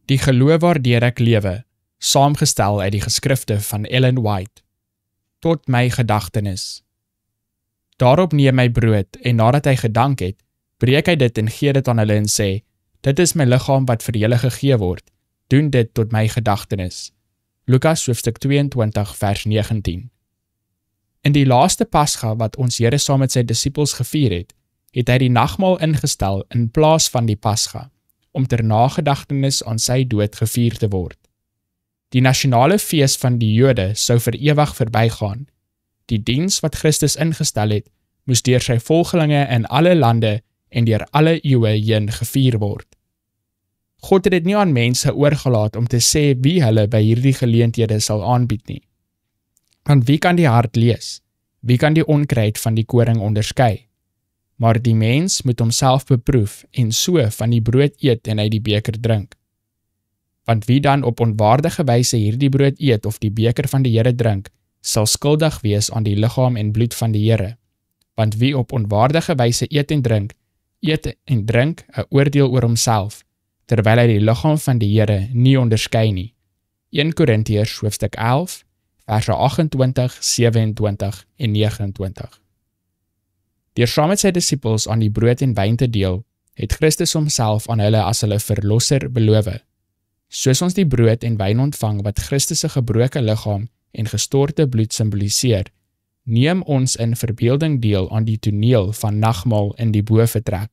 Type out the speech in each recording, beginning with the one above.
Die geloof waardeur ek lewe, saamgestel uit die geskrifte van Ellen White. Tot my gedagtenis. Daarop neem hy brood, en nadat hy gedank het, breek hy dit en gee dit aan hulle en sê, dit is my liggaam wat vir julle gegee word, doen dit tot my gedagtenis. Lukas hoofstuk 22 vers 19. In die laaste Pasga wat ons Here saam met sy disippels gevier het, het hy die nagmaal ingestel in plaas van die Pasga, om ter nagedagtenis aan sy dood gevier te word. Die nasionale fees van die Jode sou vir ewig verbygaan. Die diens wat Christus ingestel het, moes deur sy volgelinge in alle lande en deur alle eeue heen gevier word. God het dit nie aan mense oorgelaat om te sê wie hulle by hierdie geleenthede sal aanbied nie. Want wie kan die hart lees? Wie kan die onkruid van die koring onderskei? Maar die mens moet homself beproef en so van die brood eet en uit die beker drink. Want wie dan op onwaardige wyse hierdie brood eet of die beker van die Here drink, sal skuldig wees aan die liggaam en bloed van die Here. Want wie op onwaardige wyse eet en drink 'n oordeel oor homself, terwyl hy die liggaam van die Here nie onderskei nie. 1 Korintiërs hoofstuk 11, verse 28, 27 en 29. Deur saam met sy disippels aan die brood en wyn te deel, het Christus homself aan hulle as hulle verlosser beloof. Soos ons die brood en wyn ontvang wat Christus se gebroke liggaam en gestorte bloed simboliseer, neem ons in verbeelding deel aan die toneel van nagmaal in die bovertrek.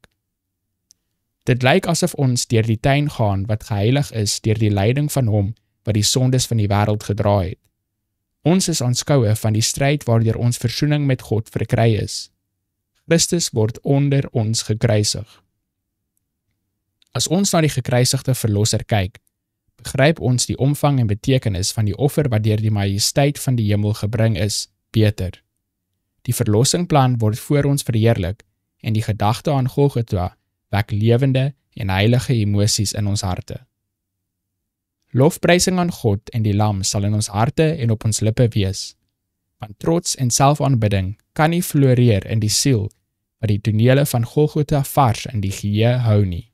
Dit lyk asof ons deur die tuin gaan wat geheilig is deur die leiding van hom wat die sondes van die wêreld gedra het. Ons is aanskoue van die stryd waardeur ons versoening met God verkry is. Christus word onder ons gekruisig. As ons na die gekruisigde verlosser kyk, begryp ons die omvang en betekenis van die offer wat deur die majesteit van die hemel gebring is, beter. Die verlossingplan word voor ons verheerlik en die gedagte aan Golgotha wek lewende en heilige emosies in ons harte. Lofprysing aan God en die Lam sal in ons harte en op ons lippe wees, want trots en selfaanbidding kan nie floreer in die siel wat die tonele van Golgotha vars in die geheue hou nie.